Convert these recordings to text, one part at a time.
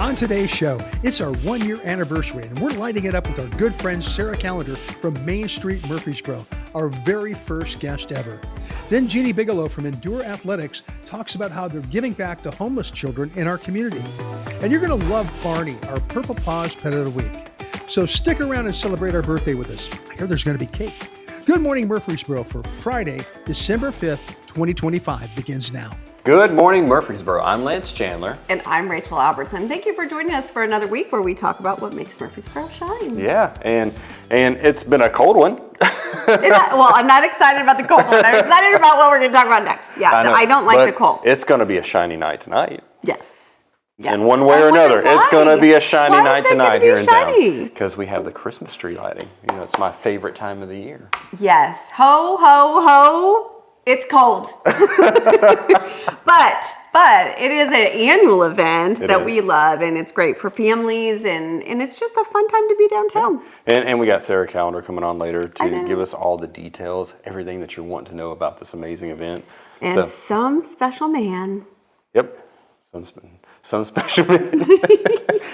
On today's show, it's our 1-year anniversary, and we're lighting it up with our good friend Sarah Callender from Main Street, Murfreesboro, our very first guest ever. Then Jeannie Bigelow from Endure Athletics talks about how they're giving back to homeless children in our community. And you're going to love Barney, our Purple Paws Pet of the Week. So stick around and celebrate our birthday with us. I hear there's going to be cake. Good Morning Murfreesboro for Friday, December 5th, 2025 begins now. Good morning, Murfreesboro. I'm Lance Chandler. And I'm Rachel Albertson. Thank you for joining us for another week where we talk about what makes Murfreesboro shine. Yeah, and it's been a cold one. Well, I'm not excited about the cold one. I'm excited about what we're going to talk about next. Yeah, I don't like the cold. It's going to be a shiny night tonight. Yes. In one way or another, it's going to be a shiny night tonight here in town. Because we have the Christmas tree lighting. You know, it's my favorite time of the year. Yes. Ho, ho, ho. It's cold. But it is an annual event that we love, and it's great for families, and it's just a fun time to be downtown. Yeah. And we got Sarah Callender coming on later to give us all the details, everything that you want to know about this amazing event. And some special man. Yep. Some special man.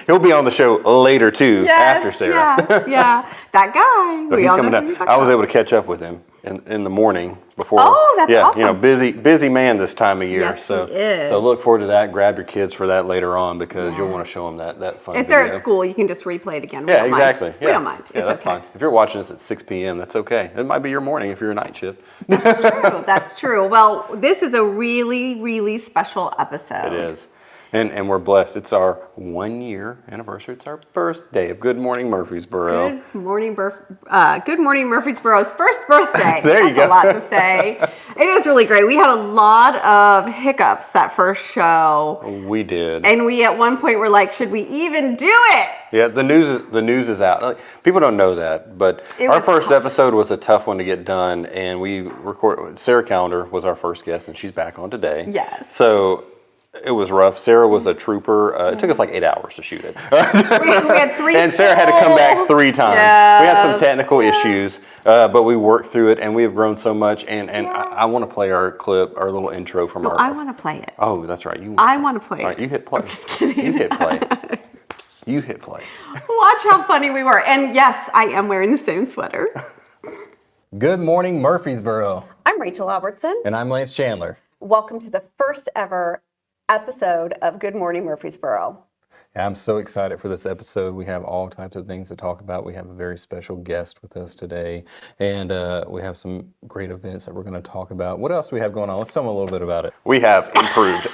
He'll be on the show later too, after Sarah. Yeah. That guy. So he's coming down. I was able to catch up with him in the morning before. Oh, that's awesome. You know, busy man this time of year. Yes, so he is. So look forward to that. Grab your kids for that later on because you'll want to show them that fun If they're at school, you can just replay it again. Yeah, exactly. We don't mind. Yeah, that's fine. If you're watching this at 6 p.m., that's okay. It might be your morning if you're a night shift. That's true. Well, this is a really, really special episode. It is. And we're blessed. It's our 1-year anniversary. It's our first day of Good Morning Murfreesboro. Good Morning Murfreesboro's first birthday. There you go. That's a lot to say. It is really great. We had a lot of hiccups that first show. We did. And we at one point were like, should we even do it? Yeah, the news is out. People don't know that, but our first episode was a tough one to get done, and we recorded. Sarah Callender was our first guest, and she's back on today. Yes. So it was rough. Sarah was a trooper. It took us like 8 hours to shoot it. we had 3 and Sarah had to come back 3 times. Yeah. We had some technical issues, but we worked through it, and we have grown so much. And I want to play our clip, our little intro from our. I want to play it. Oh, that's right. I want to play it. All right, you hit play. I'm just kidding. You hit play. You hit play. Watch how funny we were. And yes, I am wearing the same sweater. Good morning, Murfreesboro. I'm Rachel Albertson. And I'm Lance Chandler. Welcome to the first ever episode of Good Morning Murfreesboro. I'm so excited for this episode. We have all types of things to talk about. We have a very special guest with us today, and we have some great events that we're going to talk about. What else do we have going on? Let's tell them a little bit about it. We have improved.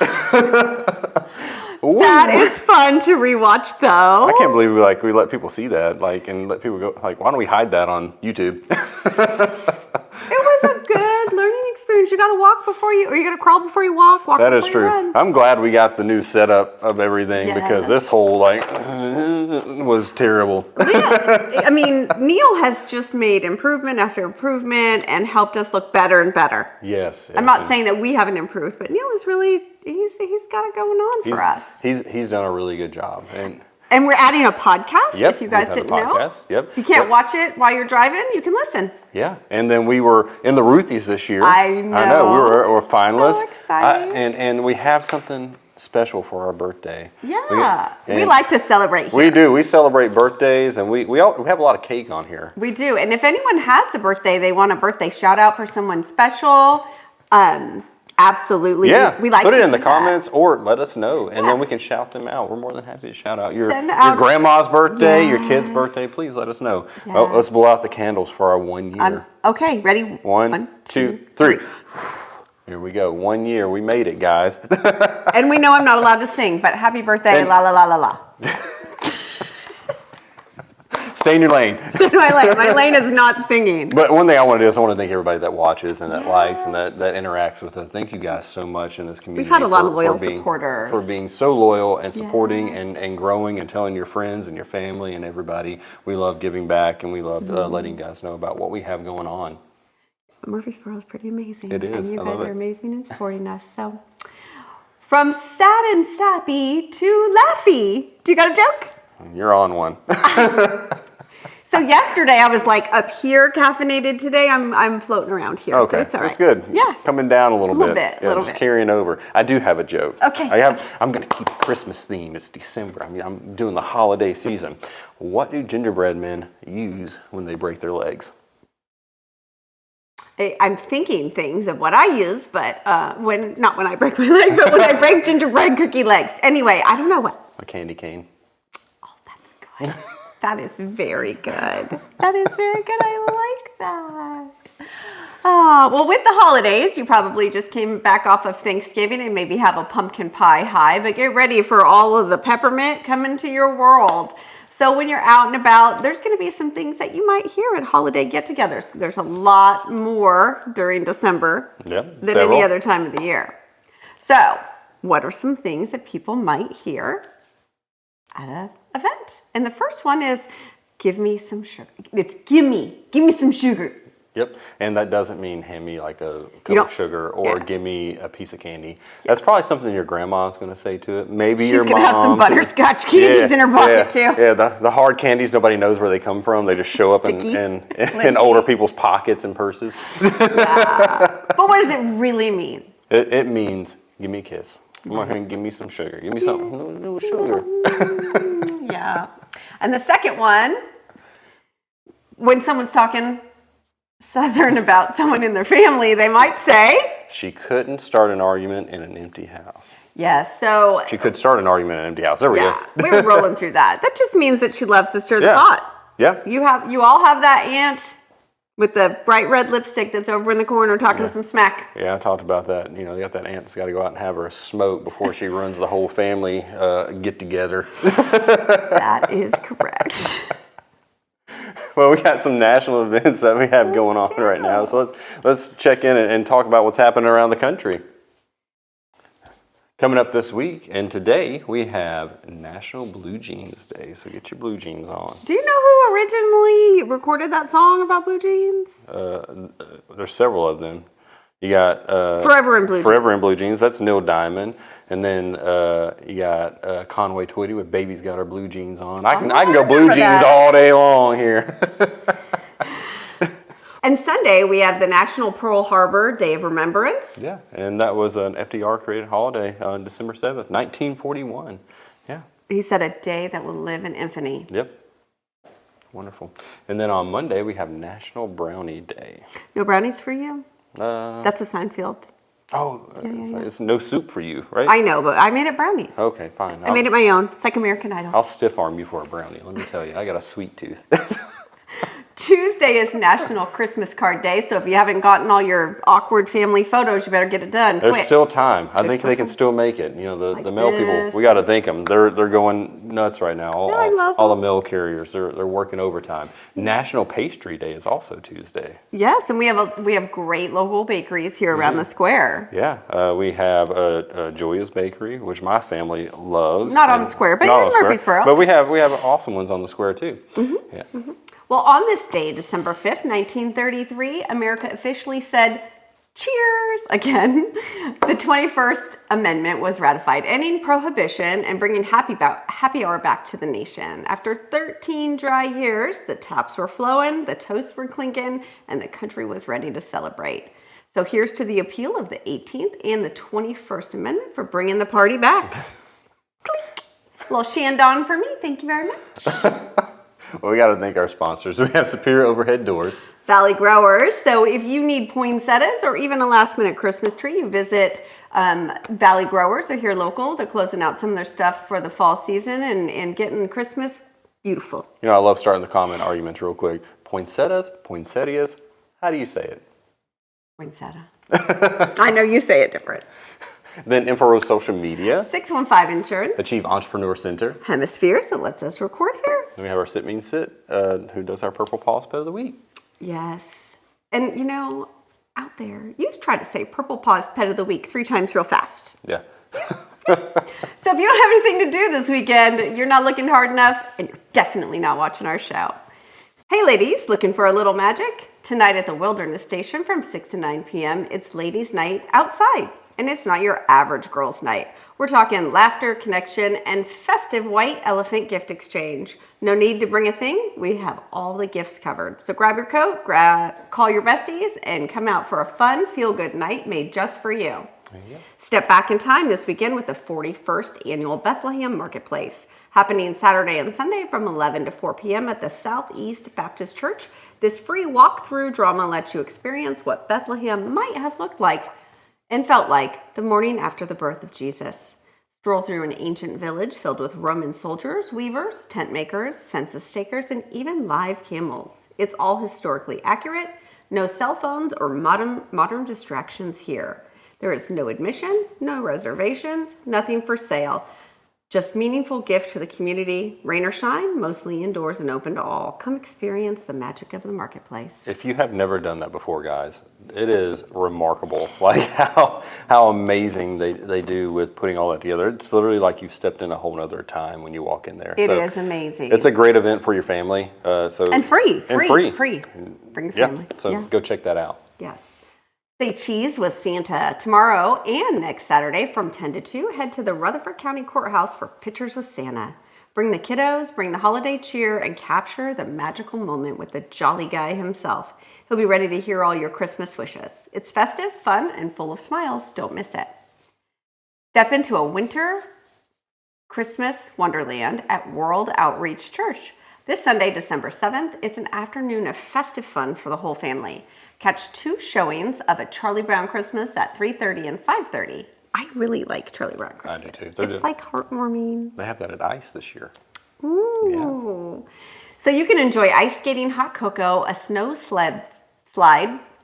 That is fun to rewatch, though. I can't believe we let people see that, and let people go, why don't we hide that on YouTube? It was a good learning experience. You got to walk before you, or you got to crawl before you walk. That is true. I'm glad we got the new setup of everything because this whole was terrible. Neil has just made improvement after improvement and helped us look better and better. Yes. I'm not saying that we haven't improved, but Neil is really he's got it going on for us. He's done a really good job. And we're adding a podcast, if you guys didn't know. Yep. You can't watch it while you're driving. You can listen. Yeah. And then we were in the Ruthie's this year. I know. We were finalists. So exciting. And we have something special for our birthday. Yeah. We like to celebrate here. We do. We celebrate birthdays, and we have a lot of cake on here. We do. And if anyone has a birthday, they want a birthday shout out for someone special, absolutely. Yeah, we like put to it in the that. comments or let us know, and then we can shout them out. We're more than happy to shout out your grandma's birthday, your kid's birthday. Please let us know. Yes. Oh, let's blow out the candles for our 1 year. Okay, ready? 1, 2, 3. Here we go. 1 year. We made it, guys. And we know I'm not allowed to sing, but happy birthday, la la la la la. Stay in your lane. Stay in my lane. My lane is not singing. But one thing I want to do is I want to thank everybody that watches and that likes and that interacts with us. Thank you guys so much in this community. We've had a lot of loyal supporters. For being so loyal and supporting and growing and telling your friends and your family and everybody. We love giving back and we love letting you guys know about what we have going on. Murfreesboro is pretty amazing. It is. And you guys are amazing in supporting us. So, from sad and sappy to laughy. Do you got a joke? You're on one. So yesterday I was like up here caffeinated. Today I'm floating around here. Okay, So it's all right. that's good. Yeah. Coming down a little bit. bit, Yeah, little just bit. carrying over. I do have a joke. Okay. I'm going to keep a Christmas theme. It's December. I mean, I'm doing the holiday season. What do gingerbread men use when they break their legs? I'm thinking things of what I use, but not when I break my leg, but when I break gingerbread cookie legs. Anyway, I don't know what. A candy cane. Oh, that's good. That is very good. That is very good. I like that. Well, with the holidays, you probably just came back off of Thanksgiving and maybe have a pumpkin pie high, but get ready for all of the peppermint coming to your world. So when you're out and about, there's going to be some things that you might hear at holiday get-togethers. There's a lot more during December than any other time of the year. So what are some things that people might hear at an event? And the first one is, give me some sugar. It's give me some sugar. Yep, and that doesn't mean hand me like a cup of sugar or give me a piece of candy. That's probably something your grandma's going to say to it. Maybe your mom. She's going to have some butterscotch candies in her pocket too. Yeah, the hard candies, nobody knows where they come from. They just show up in older people's pockets and purses. Yeah. But what does it really mean? It means, give me a kiss. Come on here and give me some sugar. Give me something. No sugar. Yeah. And the second one, when someone's talking Southern about someone in their family, they might say, she couldn't start an argument in an empty house. Yes, so she could start an argument in an empty house. There we go. We were rolling through that. That just means that she loves to stir the pot. Yeah. You all have that aunt with the bright red lipstick that's over in the corner talking some smack. Yeah, I talked about that. You know, you got that aunt that's got to go out and have her a smoke before she runs the whole family get together. That is correct. Well, we got some national events that we have going on right now, so let's check in and talk about what's happening around the country. Coming up this week, and today we have National Blue Jeans Day, so get your blue jeans on. Do you know who originally recorded that song about blue jeans? There's several of them. You got Forever in Blue Jeans. That's Neil Diamond. And then you got Conway Twitty with Baby's Got Her Blue Jeans On. I can go blue jeans all day long here. And Sunday, we have the National Pearl Harbor Day of Remembrance. Yeah, and that was an FDR-created holiday on December 7th, 1941. Yeah. He said a day that will live in infamy. Yep. Wonderful. And then on Monday, we have National Brownie Day. No brownies for you? That's a Seinfeld. Oh, it's no soup for you, right? I know, but I made it brownies. Okay, fine. I made it my own. It's like American Idol. I'll stiff arm you for a brownie. Let me tell you, I got a sweet tooth. Tuesday is National Christmas Card Day, so if you haven't gotten all your awkward family photos, you better get it done There's quick. still time. I think they can still make it. You know, the mail people, we got to thank them. They're going nuts right now. All the mail carriers, they're working overtime. National Pastry Day is also Tuesday. Yes, and we have great local bakeries here around the square. Yeah, we have Julia's Bakery, which my family loves. Not on the square, but in Murfreesboro. But we have awesome ones on the square too. Mm-hmm. Yeah. Mm-hmm. Well, on this day, December 5th, 1933, America officially said, cheers, again. The 21st Amendment was ratified, ending prohibition and bringing happy hour back to the nation. After 13 dry years, the taps were flowing, the toasts were clinking, and the country was ready to celebrate. So here's to the appeal of the 18th and the 21st Amendment for bringing the party back. Clink. A little Shandon for me. Thank you very much. Well, we got to thank our sponsors. We have Superior Overhead Doors. Valley Growers. So if you need poinsettias or even a last-minute Christmas tree, you visit Valley Growers. They're here local. They're closing out some of their stuff for the fall season and getting Christmas beautiful. You know, I love starting the comment arguments real quick. Poinsettias, poinsettias. How do you say it? Poinsettia. I know you say it different. Then InfoRose Social Media. 615 Insurance. Achieve Entrepreneur Center. Hemisphere, that lets us record here. Then we have our Sit Mean Sit, who does our Purple Paws Pet of the Week. Yes. And, you know, out there, you just try to say Purple Paws Pet of the Week 3 times real fast. Yeah. So if you don't have anything to do this weekend, you're not looking hard enough, and you're definitely not watching our show. Hey, ladies, looking for a little magic? Tonight at the Wilderness Station from 6 to 9 p.m., it's Ladies' Night Outside. And it's not your average girls' night. We're talking laughter, connection, and festive white elephant gift exchange. No need to bring a thing. We have all the gifts covered. So grab your coat, call your besties, and come out for a fun, feel-good night made just for you. Step back in time this weekend with the 41st Annual Bethlehem Marketplace, happening Saturday and Sunday from 11 to 4 p.m. at the Southeast Baptist Church. This free walk-through drama lets you experience what Bethlehem might have looked like and felt like the morning after the birth of Jesus. Stroll through an ancient village filled with Roman soldiers, weavers, tent makers, census takers, and even live camels. It's all historically accurate. No cell phones or modern distractions here. There is no admission, no reservations, nothing for sale. Just meaningful gift to the community, rain or shine, mostly indoors and open to all. Come experience the magic of the marketplace. If you have never done that before, guys, it is remarkable, like how amazing they do with putting all that together. It's literally like you've stepped in a whole nother time when you walk in there. It is amazing. It's a great event for your family. And free. Bring your family. So go check that out. Yes. Say cheese with Santa tomorrow and next Saturday from 10 to 2. Head to the Rutherford County Courthouse for Pictures with Santa. Bring the kiddos, bring the holiday cheer, and capture the magical moment with the jolly guy himself. He'll be ready to hear all your Christmas wishes. It's festive, fun, and full of smiles. Don't miss it. Step into a winter Christmas wonderland at World Outreach Church. This Sunday, December 7th, it's an afternoon of festive fun for the whole family. Catch 2 showings of A Charlie Brown Christmas at 3:30 and 5:30. I really like Charlie Brown Christmas. I do too. It's like heartwarming. They have that at ICE this year. Ooh. Yeah. So you can enjoy ice skating, hot cocoa, a snow slide,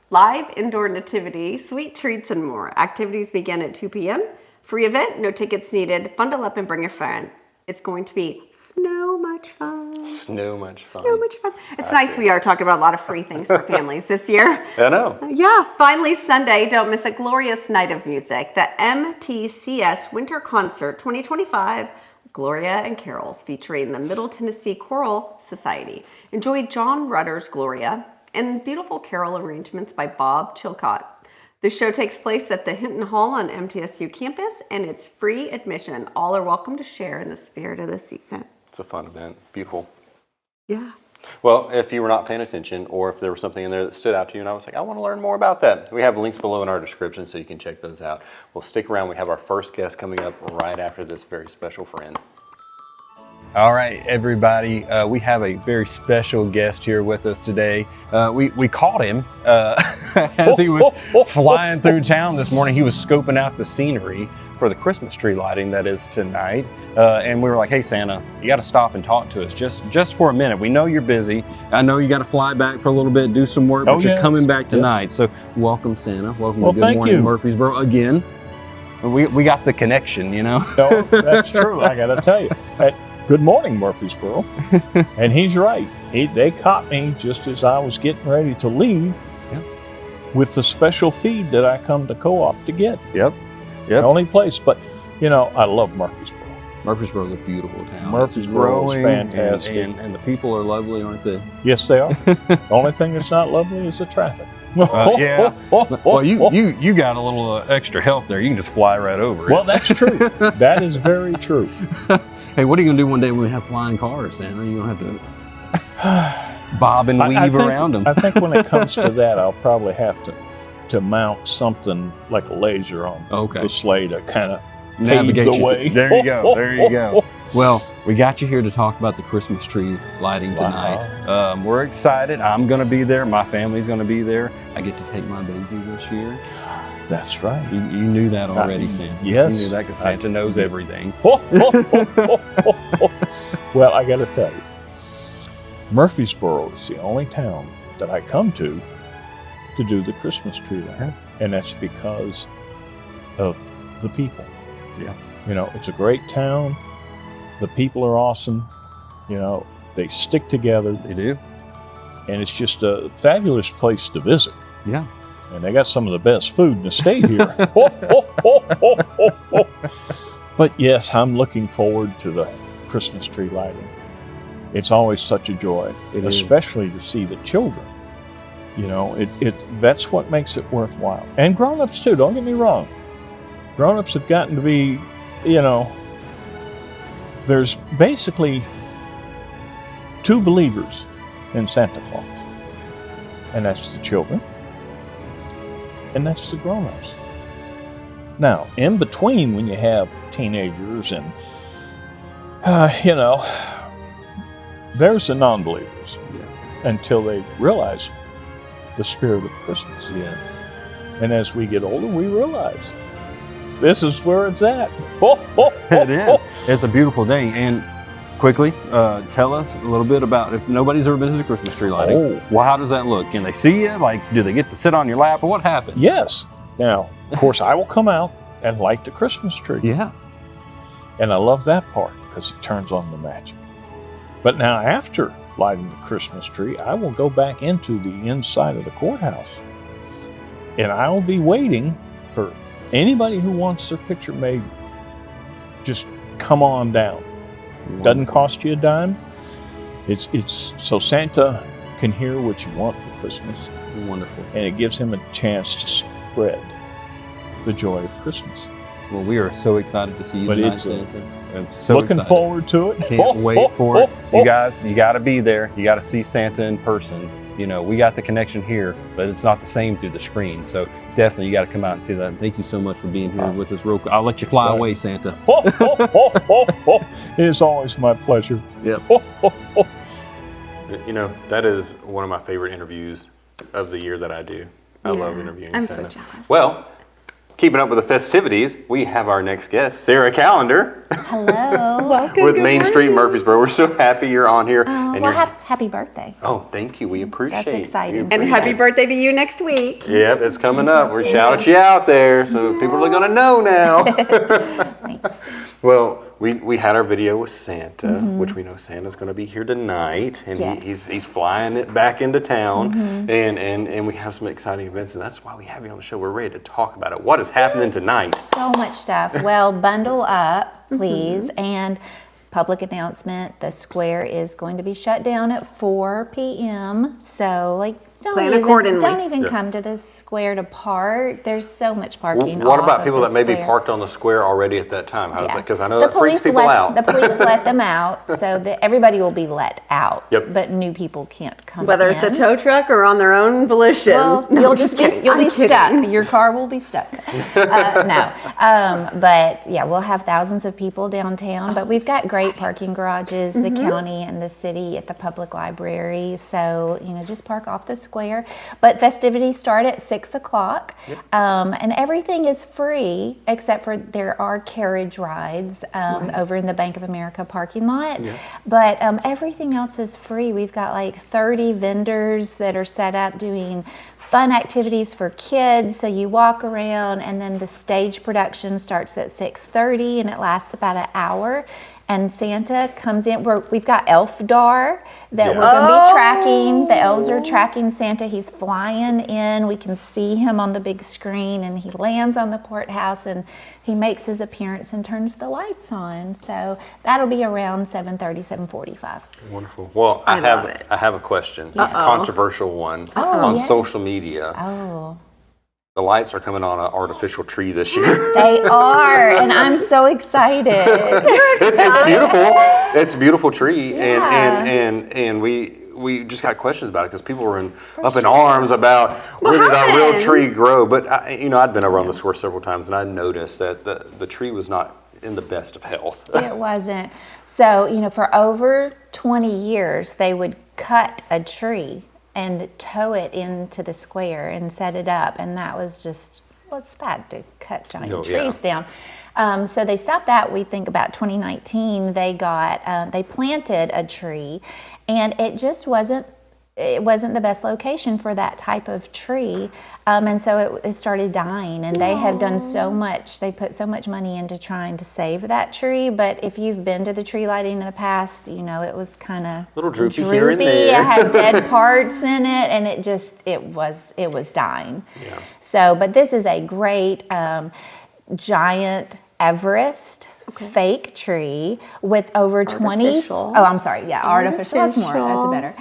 live indoor nativity, sweet treats, and more. Activities begin at 2 p.m. Free event, no tickets needed. Bundle up and bring a friend. It's going to be so much fun. So much fun. It's nice we are talking about a lot of free things for families this year. I know. Yeah, finally Sunday, don't miss a glorious night of music. The MTCS Winter Concert 2025, Gloria and Carols, featuring the Middle Tennessee Choral Society. Enjoy John Rutter's Gloria and beautiful carol arrangements by Bob Chilcott. The show takes place at the Hinton Hall on MTSU campus, and it's free admission. All are welcome to share in the spirit of the season. It's a fun event. Beautiful. Yeah. Well, if you were not paying attention, or if there was something in there that stood out to you and I was like, I want to learn more about that, we have links below in our description so you can check those out. Well, stick around. We have our first guest coming up right after this very special friend. All right, everybody, we have a very special guest here with us today. We caught him as he was flying through town this morning. He was scoping out the scenery for the Christmas tree lighting that is tonight. And we were like, hey, Santa, you got to stop and talk to us just for a minute. We know you're busy. I know you got to fly back for a little bit, do some work, but you're coming back tonight. Yes. So welcome, Santa. Welcome to Good Morning Murfreesboro again. We got the connection, you know? No, that's true. I got to tell you. Good Morning Murfreesboro. And he's right. They caught me just as I was getting ready to leave with the special feed that I come to Co-op to get. Yep. The only place. But, you know, I love Murfreesboro. Murfreesboro's a beautiful town. Murfreesboro is fantastic. And the people are lovely, aren't they? Yes, they are. The only thing that's not lovely is the traffic. Yeah. Well, you got a little extra help there. You can just fly right over it. Well, that's true. That is very true. Hey, what are you going to do one day when we have flying cars, Santa? You're going to have to bob and weave around them. I think when it comes to that, I'll probably have to mount something like a laser on the sleigh to kind of navigate the way. There you go. There you go. Well, we got you here to talk about the Christmas tree lighting tonight. We're excited. I'm going to be there. My family's going to be there. I get to take my baby this year. That's right. You knew that already, Santa. Yes. You knew that because Santa knows everything. Well, I got to tell you, Murfreesboro is the only town that I come to do the Christmas tree lighting. And that's because of the people. Yeah. You know, it's a great town. The people are awesome. You know, they stick together. They do. And it's just a fabulous place to visit. Yeah. And they got some of the best food in the state here. But yes, I'm looking forward to the Christmas tree lighting. It's always such a joy, especially to see the children. You know, that's what makes it worthwhile. And grown-ups too, don't get me wrong. Grown-ups have gotten to be, there's basically two believers in Santa Claus. And that's the children, and that's the grown-ups. Now, in between, when you have teenagers and, there's the non-believers until they realize the spirit of Christmas. Yes. And as we get older, we realize this is where it's at. It is. It's a beautiful day. And quickly, tell us a little bit about, if nobody's ever been to the Christmas tree lighting, well, how does that look? Can they see you? Like, do they get to sit on your lap, or what happens? Yes. Now, of course, I will come out and light the Christmas tree. Yeah. And I love that part because it turns on the magic. But now, after lighting the Christmas tree, I will go back into the inside of the courthouse. And I will be waiting for anybody who wants their picture made. Just come on down. Doesn't cost you a dime. It's so Santa can hear what you want for Christmas. Wonderful. And it gives him a chance to spread the joy of Christmas. Well, we are so excited to see you tonight, Santa. I'm so looking excited. forward to it. Can't wait for it. You guys, you got to be there. You got to see Santa in person. We got the connection here, but it's not the same through the screen. So definitely you got to come out and see that. And thank you so much for being here with us real quick. I'll let you fly away, Santa. It is always my pleasure. Yep. That is one of my favorite interviews of the year that I do. I love interviewing I'm Santa. so jealous. Well, keeping up with the festivities, we have our next guest, Sarah Callender. Hello. Welcome. With good Main morning. Street Murfreesboro. We're so happy you're on here. Happy birthday. Oh, thank you. We appreciate That's exciting. we And appreciate happy it. birthday to you next week. Yep, it's coming up. We're shouting you out there, so people are going to know now. Thanks. Well, we had our video with Santa, which we know Santa's going to be here tonight, and Yes. he's flying it back into town, and we have some exciting events, and that's why we have you on the show. We're ready to talk about it. What is happening tonight? So much stuff. Well, bundle up, please. And public announcement, the square is going to be shut down at 4 p.m. So, Plan accordingly. don't even come to the square to park. There's so much parking. What off about of people the that may be square. parked on the square already at that time? How's Yeah. that? Because I know that freaks people out. The police let them out, so that everybody will be let out. Yep. But new people can't come Whether in. it's a tow truck or on their own volition. Well, No, you'll I'm just kidding. be you'll I'm be kidding. stuck. Your car will be stuck. But yeah, we'll have thousands of people downtown. But we've got great parking garages, the county and the city at the public library. So just park off the square. But festivities start at 6 o'clock, and everything is free except for there are carriage rides over in the Bank of America parking lot. But everything else is free. We've got 30 vendors that are set up doing fun activities for kids. So you walk around, and then the stage production starts at 6:30, and it lasts about an hour. And Santa comes in. We've got Elf Dar that we're going to be tracking. The elves are tracking Santa. He's flying in. We can see him on the big screen, and he lands on the courthouse, and he makes his appearance and turns the lights on. So that'll be around 7:30, 7:45. Wonderful. Well, I have a question. It's a controversial one on social media. Oh. The lights are coming on an artificial tree this year. They are, and I'm so excited. It's beautiful. It's a beautiful tree, Yeah. and we just got questions about it because people were up in arms about where did our real happened? tree grow. But I'd been around the square several times, and I noticed that the tree was not in the best of health. It wasn't. So, for over 20 years, they would cut a tree and tow it into the square and set it up. And that was just, it's bad to cut giant trees down. So they stopped that. We think about 2019, they planted a tree, and it just wasn't the best location for that type of tree. And so it started dying, and they have done so much. They put so much money into trying to save that tree. But if you've been to the tree lighting in the past, it was kind of Little droopy here and there. It had dead parts in it, and it was dying. Yeah. So, but this is a great giant Everest fake tree with over 20. Artificial. Oh, I'm sorry. Yeah, artificial. That's more. That's better.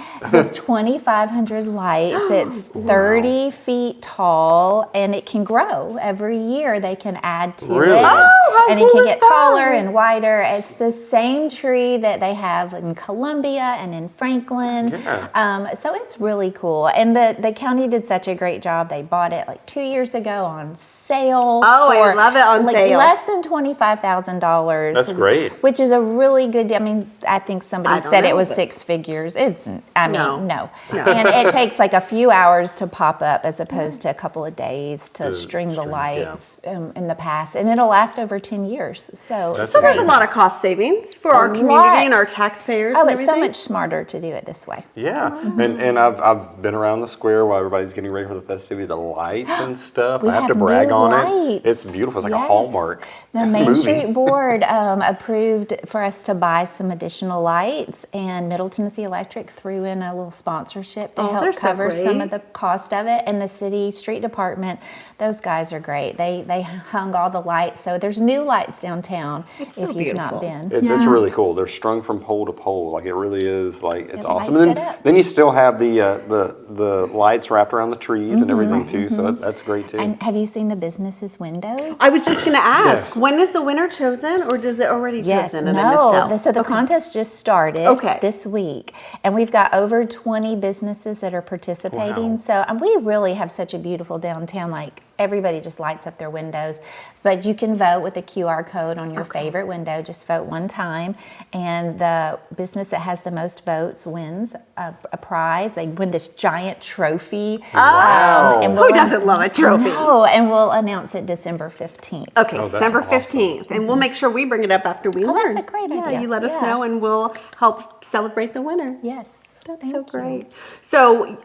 With 2,500 lights. It's 30 feet tall, and it can grow every year. They can add to Really? it, how and it cool can is get that? taller and wider. It's the same tree that they have in Columbia and in Franklin. Yeah. So it's really cool, and the county did such a great job. They bought it like 2 years ago on sale. Oh, I for love it on like sale. less than $25,000. That's great. Which is a really good. I mean, I think somebody I don't said know, it was but- 6 figures. It's. I mean, No. no. And it takes like a few hours to pop up as opposed to a couple of days to string the lights in the past, and it'll last over 10 years. So That's So there's a amazing. lot of cost savings for our A community lot. and our taxpayers. Oh, and it's so everything. much smarter to do it this way. Yeah, and I've been around the square while everybody's getting ready for the festivity, the lights and stuff. We I have to have brag new on lights. it. It's beautiful. It's like a Yes. Hallmark The Main movie. Street Board approved for us to buy some additional lights, and Middle Tennessee Electric threw in a little sponsorship to Oh, they're help so cover some great. of the cost of it. And the city street department, those guys are great. They hung all the lights, so there's new lights downtown It's if so you've beautiful. not been. It's really cool. They're strung from pole to pole. Like it really is. Like it's It awesome. lights And it up. then you still have the lights wrapped around the trees and everything too. So that's great too. And have you seen the businesses' windows? I was just going to ask, Yes. when is the winner chosen, or does it already Yes, chosen? and I missed no. out? So the contest just started Okay. this week, and we've got over 20 businesses that are participating. Wow. So we really have such a beautiful downtown. Like everybody just lights up their windows. But you can vote with a QR code on your favorite window. Just vote one time, and the business that has the most votes wins a prize. They win this giant trophy. Wow. And Who doesn't love a trophy? No, and we'll announce it December 15th. Okay, Oh, that's December awesome. 15th. And we'll make sure we bring it up after we Oh, learn. that's a great Yeah, idea. you let us Yeah. know, and we'll help celebrate the winner. Yes. That's Thank so you. great. So,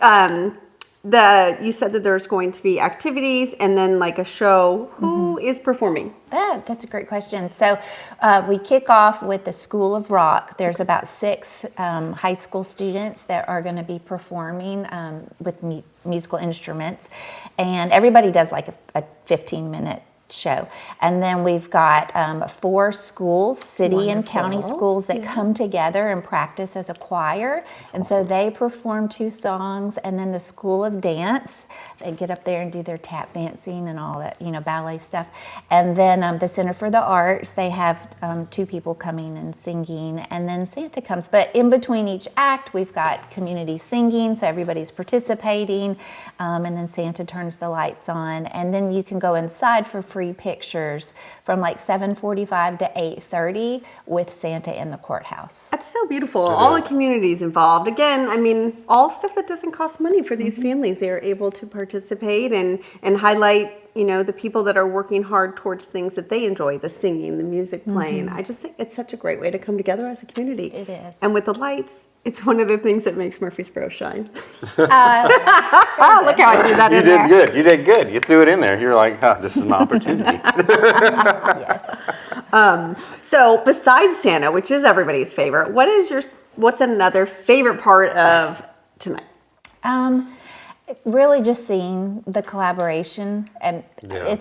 you said that there's going to be activities and then like a show. Who is performing? That's a great question. So we kick off with the School of Rock. There's about 6 high school students that are going to be performing with musical instruments. And everybody does like a 15-minute show. And then we've got 4 schools, city and county schools that come together and practice as a choir. So they perform 2 songs, and then the School of Dance, they get up there and do their tap dancing and all that, ballet stuff. And then the Center for the Arts, they have 2 people coming and singing, and then Santa comes. But in between each act, we've got community singing, so everybody's participating, and then Santa turns the lights on, and then you can go inside for free pictures from like 7:45 to 8:30 with Santa in the courthouse. That's so beautiful. All is. the communities involved. Again, I mean, all stuff that doesn't cost money for these families. They are able to participate and highlight, the people that are working hard towards things that they enjoy, the singing, the music playing. I just think it's such a great way to come together as a community. It is. And with the lights, it's one of the things that makes Murfreesboro shine. Uh, Oh, look how I threw that You in did there. good. You did good. You threw it in there. You're like, this is an opportunity. Yes. So besides Santa, which is everybody's favorite, what's another favorite part of tonight? Really just seeing the collaboration, and Yeah.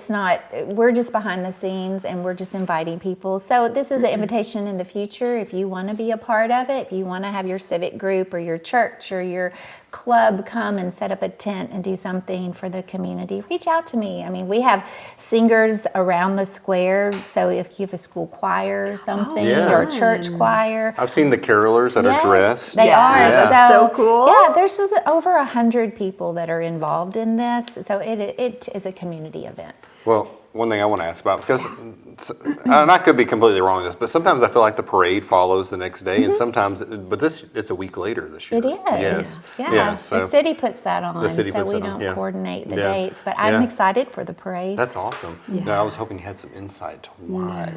we're just behind the scenes, and we're just inviting people. So this is an invitation in the future. If you want to be a part of it, if you want to have your civic group or your church or your club come and set up a tent and do something for the community, reach out to me. I mean, we have singers around the square. So if you have a school choir or something, Yeah. or a church choir, I've seen the carolers that yes, are dressed. They are. Yeah. So cool. Yeah, there's over 100 people that are involved in this. So it is a community event. Well, one thing I want to ask about, because, and I could be completely wrong with this, but sometimes I feel like the parade follows the next day, and sometimes, but it's a week later this year. It is. Yes. Yeah. so The city puts that on, The city so puts we it on, don't yeah. coordinate the Yeah. dates. But I'm Yeah. excited for the parade. that's awesome. No, I was hoping you had some insight to why.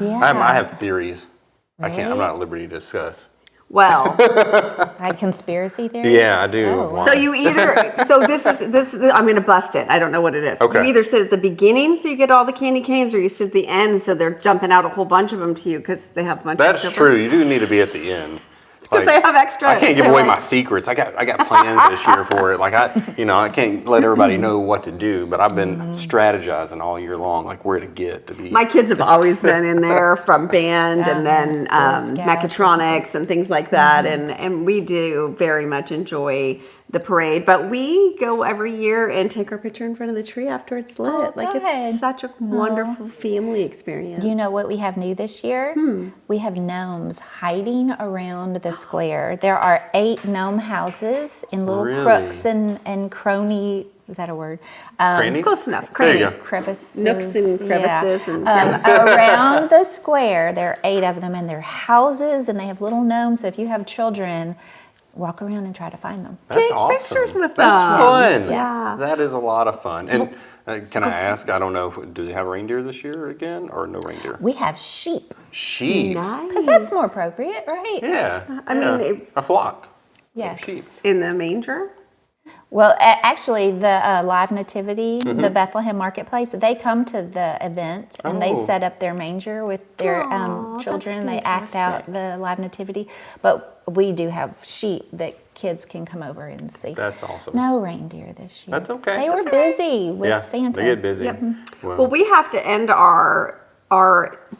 Yeah. I have theories. I'm Really? not at liberty to discuss. Well, Like conspiracy theories? Yeah, I do. Oh. Why? so you this is I'm going to bust it. I don't know what it is. Okay. You either sit at the beginning so you get all the candy canes, or you sit at the end so they're jumping out a whole bunch of them to you because they have a bunch That's of true. You do need to be at the end. Because they have extra. I can't give away my secrets. I got plans this year for it. Like I can't let everybody know what to do. But I've been strategizing all year long, like where to get to be. My kids have always been in there from band and then mechatronics and things like that. And we do very much enjoy the parade, but we go every year and take our picture in front of the tree after it's lit. Oh, like good. it's such a wonderful family experience. You know what we have new this year? We have gnomes hiding around the square. There are 8 gnome houses in little crooks and crony. Is that a word? Crannies? Close enough. There you go. Crevices. Nooks and crevices. And, around the square, there are 8 of them, and they're houses, and they have little gnomes. So if you have children, walk around and try to find them. That's take awesome. pictures with That's them. fun. Yeah. That is a lot of fun. And can I ask, I don't know, do they have reindeer this year again or no reindeer? We have sheep, Sheep. Nice. because that's more appropriate, right? Yeah. I mean, a flock. Yes. Sheep. in the manger. Well, actually, the Live Nativity, the Bethlehem Marketplace, they come to the event and they Oh. set up their manger with their Aw, children. that's They act out the Live Nativity. But we do have sheep that kids can come over and see. That's awesome. No reindeer this year. That's okay. They were That's all right. busy with Yeah, Santa. they get busy. Well, we have to end our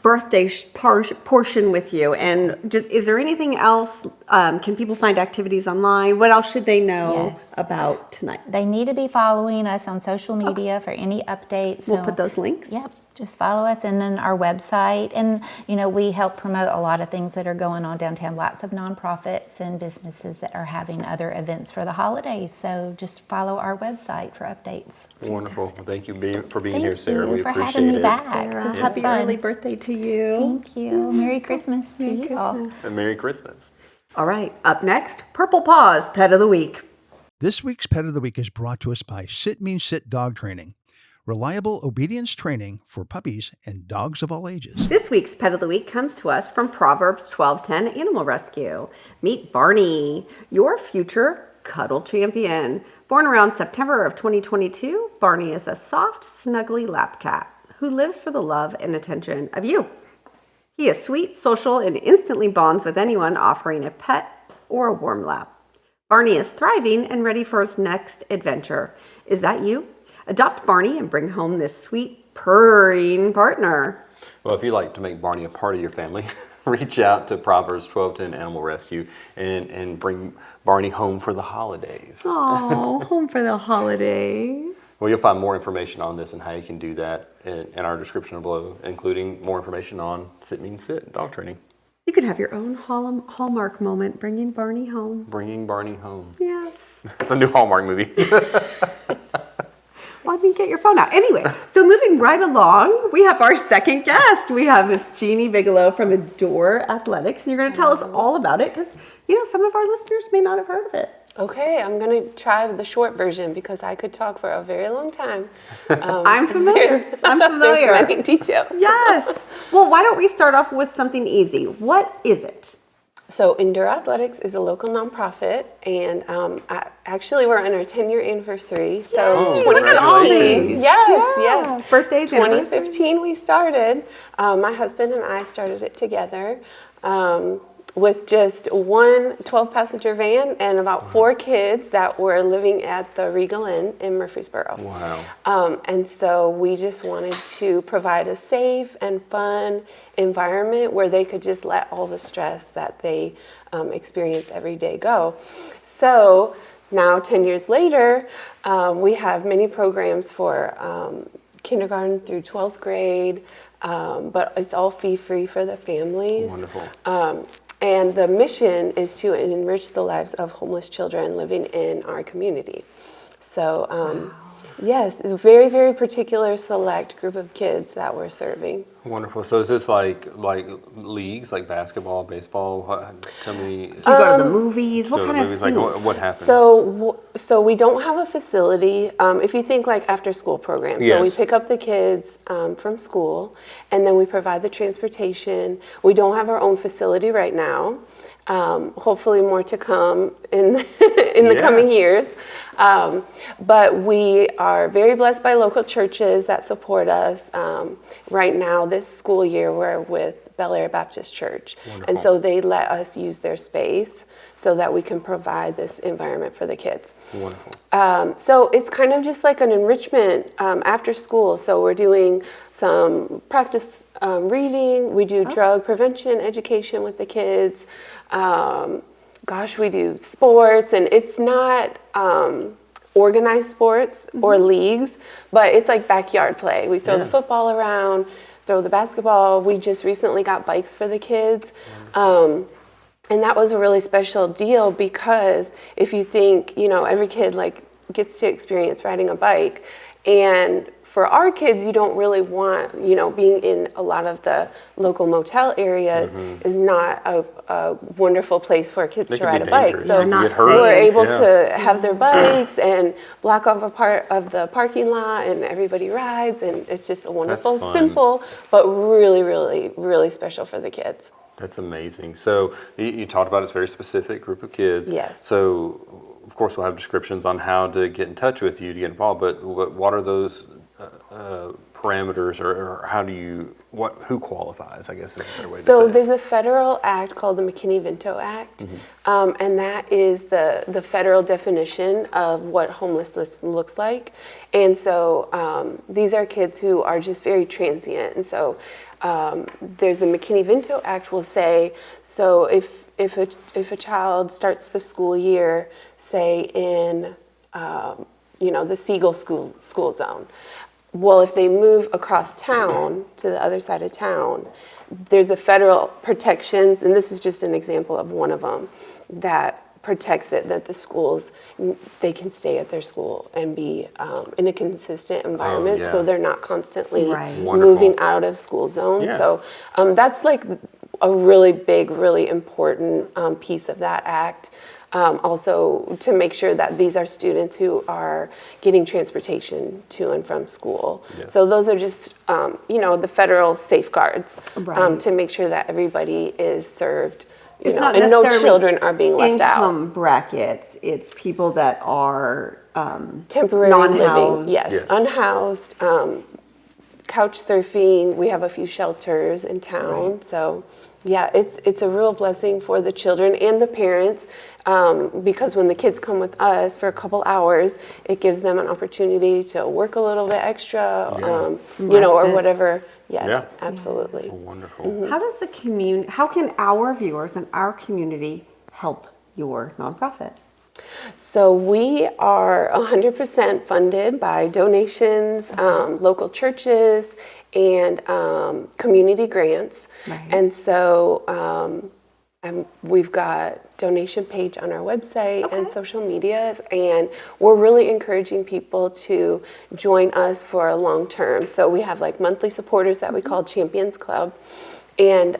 birthday portion with you. And just, is there anything else? Can people find activities online? What else should they know Yes. about tonight? They need to be following us on social media for any updates. We'll So- put those links. Yep. Just follow us and then our website. And, we help promote a lot of things that are going on downtown. Lots of nonprofits and businesses that are having other events for the holidays. So just follow our website for updates. Wonderful. Well, thank you for being Thank here, Sarah. you We for appreciate having me it. back. Sarah, This was happy fun. early birthday to you. Thank you. Merry Christmas to Merry you all. Christmas. And Merry Christmas. All right, up next, Purple Paws Pet of the Week. This week's Pet of the Week is brought to us by Sit Means Sit Dog Training. Reliable obedience training for puppies and dogs of all ages. This week's Pet of the Week comes to us from Proverbs 12:10 Animal Rescue. Meet Barney, your future cuddle champion. Born around September of 2022, Barney is a soft, snuggly lap cat who lives for the love and attention of you. He is sweet, social, and instantly bonds with anyone offering a pet or a warm lap. Barney is thriving and ready for his next adventure. Is that you? Adopt Barney and bring home this sweet, purring partner. Well, if you'd like to make Barney a part of your family, reach out to Proverbs 12:10 Animal Rescue and bring Barney home for the holidays. Oh, home for the holidays. Well, you'll find more information on this and how you can do that in our description below, including more information on Sit Means Sit dog training. You could have your own Hallmark moment, bringing Barney home. Bringing Barney home. Yes. It's a new Hallmark movie. Well, I mean, get your phone out. Anyway, so moving right along, we have our second guest. We have Miss Jeannie Bigelow from Adore Athletics, and you're going to tell us all about it because, some of our listeners may not have heard of it. Okay, I'm going to try the short version because I could talk for a very long time. I'm familiar. There's many details. Yes. Well, why don't we start off with something easy? What is it? So Endure Athletics is a local nonprofit, and actually we're on our 10-year anniversary. So Yay, look at all these. Yes. Birthdays, 2015 we started. My husband and I started it together. With just one 12-passenger van and about 4 kids that were living at the Regal Inn in Murfreesboro. Wow. And so we just wanted to provide a safe and fun environment where they could just let all the stress that they experience every day go. So now, 10 years later, we have many programs for kindergarten through 12th grade, but it's all fee-free for the families. Wonderful. And the mission is to enrich the lives of homeless children living in our community. So, yes, a very, very particular select group of kids that we're serving. Wonderful. So is this like leagues, like basketball, baseball? Tell me. Do you go to the movies? What So kind of movies, things? like what happens? So we don't have a facility. If you think like after school programs, so we Yes. pick up the kids from school, and then we provide the transportation. We don't have our own facility right now. Hopefully more to come in the coming years. But we are very blessed by local churches that support us. Right now, this school year, we're with Bel Air Baptist Church. Wonderful. And so they let us use their space so that we can provide this environment for the kids. Wonderful. So it's kind of just like an enrichment after school. So we're doing some practice reading. We do drug prevention education with the kids. We do sports, and it's not organized sports or leagues, but it's like backyard play. We throw the football around, throw the basketball. We just recently got bikes for the kids. And that was a really special deal because if you think, every kid like gets to experience riding a bike, and for our kids, you don't really want, being in a lot of the local motel areas is not a wonderful place for kids to ride a bike. So we're able to have their bikes and block off a part of the parking lot, and everybody rides, and it's just a wonderful, simple, but really, really, really special for the kids. That's amazing. So you talked about it's a very specific group of kids. Yes. So of course we'll have descriptions on how to get in touch with you to get involved, but what are those parameters, or how do you, who qualifies, I guess is a better way to say So it. there's a federal act called the McKinney-Vento Act, and that is the federal definition of what homelessness looks like. And so these are kids who are just very transient. And so there's the McKinney-Vento Act will say, so if a child starts the school year, say in the Siegel school zone, well, if they move across town to the other side of town, there's a federal protections, and this is just an example of one of them, that protects it, that the schools, they can stay at their school and be in a consistent environment, so they're not constantly moving out of school zones. So that's like a really big, really important piece of that act. Also to make sure that these are students who are getting transportation to and from school. So those are just, the federal safeguards to make sure that everybody is served, and no children are being left out. Income brackets, it's people that are temporarily non-housed. living, unhoused, couch surfing. We have a few shelters in town, so yeah, it's a real blessing for the children and the parents, because when the kids come with us for a couple hours, it gives them an opportunity to work a little bit extra, or whatever. Yes, absolutely. Wonderful. How does how can our viewers and our community help your nonprofit? So we are 100% funded by donations, local churches, and community grants. And so we've got donation page on our website and social medias, and we're really encouraging people to join us for a long term. So we have like monthly supporters that we call Champions Club. And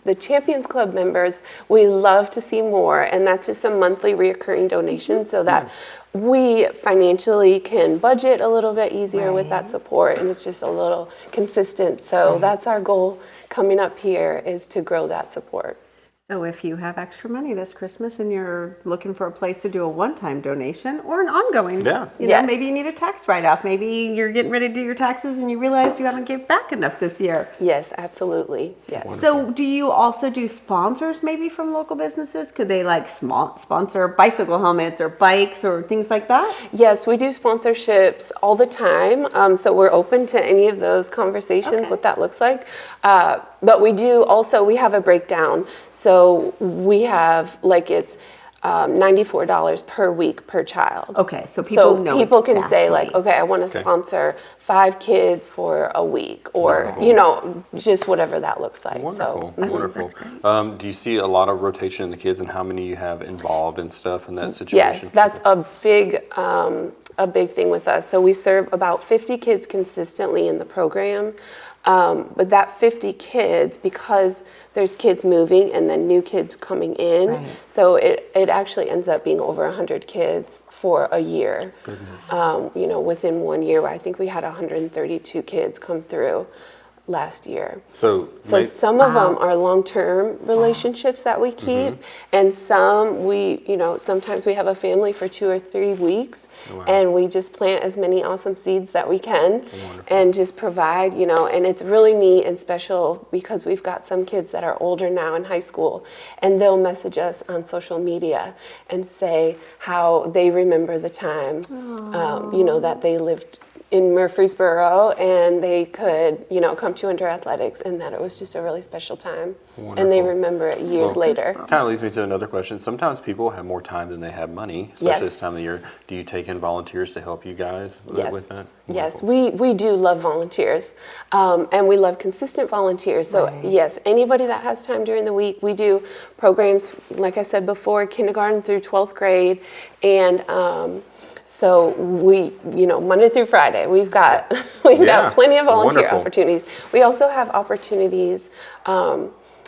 the Champions Club members, we love to see more, and that's just a monthly reoccurring donation so that we financially can budget a little bit easier with that support, and it's just a little consistent. So that's our goal coming up here, is to grow that support. So if you have extra money this Christmas and you're looking for a place to do a one-time donation or an ongoing, maybe you need a tax write-off. Maybe you're getting ready to do your taxes and you realized you haven't given back enough this year. Yes, absolutely. Yes. Wonderful. So do you also do sponsors maybe from local businesses? Could they like sponsor bicycle helmets or bikes or things like that? Yes, we do sponsorships all the time. So we're open to any of those conversations, what that looks like. But we do also, we have a breakdown. So we have it's $94 per week per child. Okay, so people know people can say exactly. okay, I want to sponsor 5 kids for a week, or just whatever that looks like. Wonderful, So wonderful. Do you see a lot of rotation in the kids and how many you have involved and stuff in that situation? yes, that's a big thing with us. So we serve about 50 kids consistently in the program. But that 50 kids, because there's kids moving and then new kids coming in, so it actually ends up being over 100 kids for a year. Goodness. Within 1 year, I think we had 132 kids come through last year. So Some of them are long-term relationships that we keep, and some sometimes we have a family for 2 or 3 weeks, and we just plant as many awesome seeds that we can, and just provide, and it's really neat and special because we've got some kids that are older now in high school, and they'll message us on social media and say how they remember the time, that they lived in Murfreesboro, and they could, come to Endure Athletics, and that it was just a really special time. And they remember it years later. Kind of leads me to another question. Sometimes people have more time than they have money, especially this time of the year. Do you take in volunteers to help you guys with that? Yes, we do love volunteers, and we love consistent volunteers. So yes, anybody that has time during the week, we do programs, like I said before, kindergarten through 12th grade, and so we, Monday through Friday, we've got got plenty of volunteer opportunities. We also have opportunities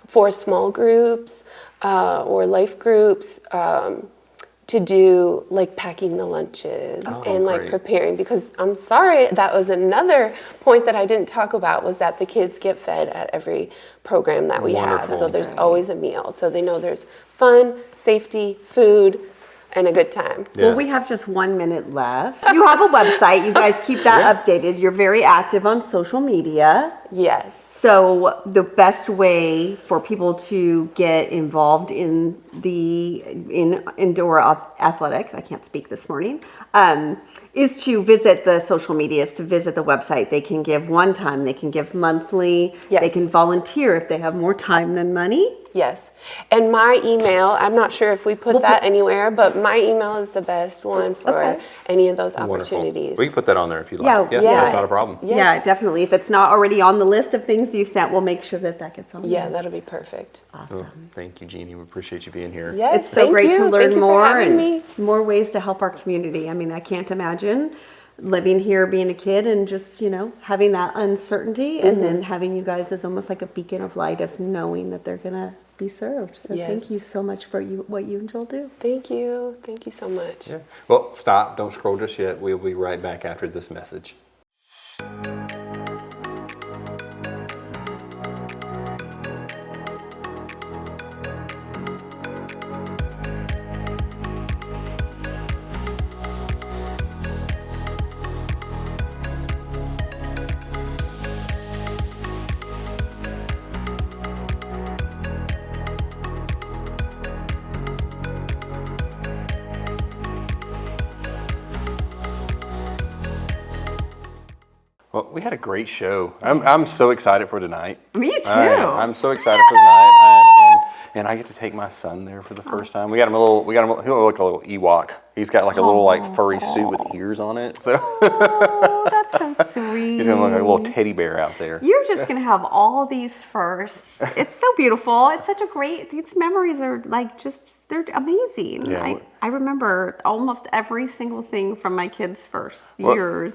for small groups or life groups to do like packing the lunches and like preparing, because I'm sorry, that was another point that I didn't talk about, was that the kids get fed at every program that we have. So there's always a meal. So they know there's fun, safety, food, and a good time. Well, we have just 1 minute left. You have a website. You guys keep that updated. You're very active on social media. Yes. So the best way for people to get involved in indoor athletics, I can't speak this morning, is to visit the social medias, to visit the website. They can give one time, they can give monthly, they can volunteer if they have more time than money. Yes. And my email, I'm not sure if we put that anywhere, but my email is the best one for any of those opportunities. We can put that on there if you like. Yeah, that's not a problem. Yes. Yeah, definitely. If it's not already on the list of things you sent, we'll make sure that gets on there. Yeah, that'll be perfect. Awesome. Well, thank you, Jeannie. We appreciate you being here. Yes, It's so great to learn more and more ways to help our community. I mean, I can't imagine living here, being a kid, and just, having that uncertainty, and then having you guys as almost like a beacon of light of knowing that they're going to be served. So thank you so much for what you and Joel do. Thank you. Thank you so much. Yeah. Well, stop. Don't scroll just yet. We'll be right back after this message. Well, we had a great show. I'm so excited for tonight. Me too. I'm so excited for tonight, and I get to take my son there for the first time. He looks like a little Ewok. He's got like a little furry suit with ears on it. So That's so sweet. he's gonna look like a little teddy bear out there. You're just going to have all these firsts. It's so beautiful. It's such a these memories are they're amazing. Yeah. I remember almost every single thing from my kids' first years.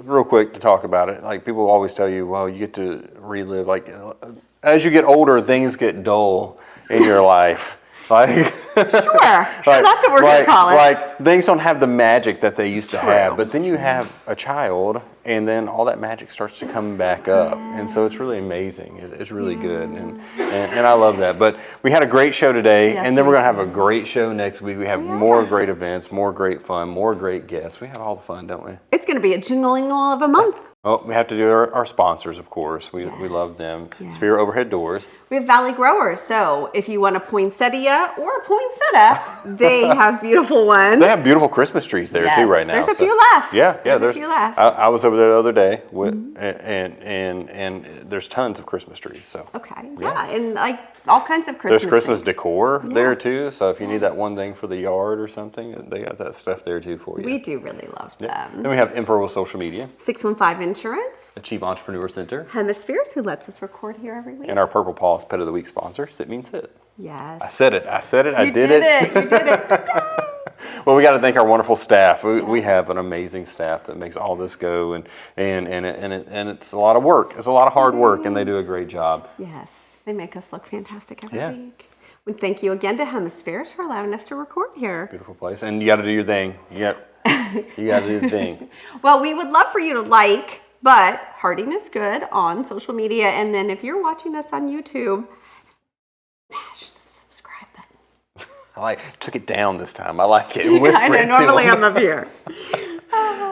Real quick to talk about it. Like, people always tell you, well, you get to relive, as you get older, things get dull in your life. Sure, that's what we're going to call it. Like, things don't have the magic that they used to have, but then you have a child, and then all that magic starts to come back up, and so it's really amazing. It's really good, and I love that. But we had a great show today, and then we're going to have a great show next week. We have more great events, more great fun, more great guests. We have all the fun, don't we? It's going to be a jingling of a month. Oh, we have to do our sponsors, of course. We love them. Yeah. Spear Overhead Doors. We have Valley Growers. So if you want a poinsettia or a poinsettia, they have beautiful ones. They have beautiful Christmas trees there too right now. There's a few left. Yeah, there's a few left. I was over there the other day and there's tons of Christmas trees. So and like all kinds of Christmas. There's Christmas decor there too. So if you need that one thing for the yard or something, they got that stuff there too for you. We do really love them. Then we have Emperor Social Media, 615 Insurance, Achieve Entrepreneur Center, Hemisphere, who lets us record here every week, and our Purple Paws Pet of the Week sponsor, Sit Means Sit. Yes. I said it. You did it. Well, we got to thank our wonderful staff. We have an amazing staff that makes all this go, and it's a lot of work. It's a lot of hard work, and they do a great job. Yes, they make us look fantastic every week. We thank you again to Hemisphere for allowing us to record here. Beautiful place, and you got to do your thing. You got to do the thing. Well, we would love for you to like, But Heartiness Good on social media. And then if you're watching us on YouTube, mash the subscribe button. Took it down this time. I like it. I know, normally I'm up here.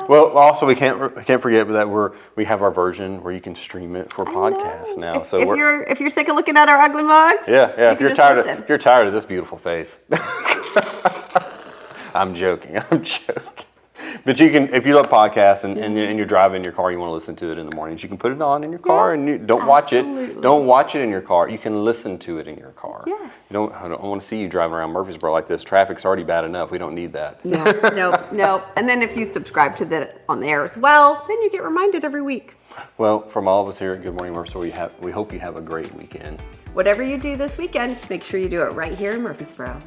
Well, also we can't forget that we have our version where you can stream it for podcasts now. So if you're sick of looking at our ugly mugs, yeah. If you you're can just listen. if you're tired of this beautiful face, I'm joking. But you can, if you love podcasts and you're driving in your car, you want to listen to it in the mornings, you can put it on in your car and you don't watch it. Don't watch it in your car. You can listen to it in your car. Yeah. I don't want to see you driving around Murfreesboro like this. Traffic's already bad enough. We don't need that. No. And then if you subscribe to that on the air as well, then you get reminded every week. Well, from all of us here at Good Morning Murfreesboro, we hope you have a great weekend. Whatever you do this weekend, make sure you do it right here in Murfreesboro.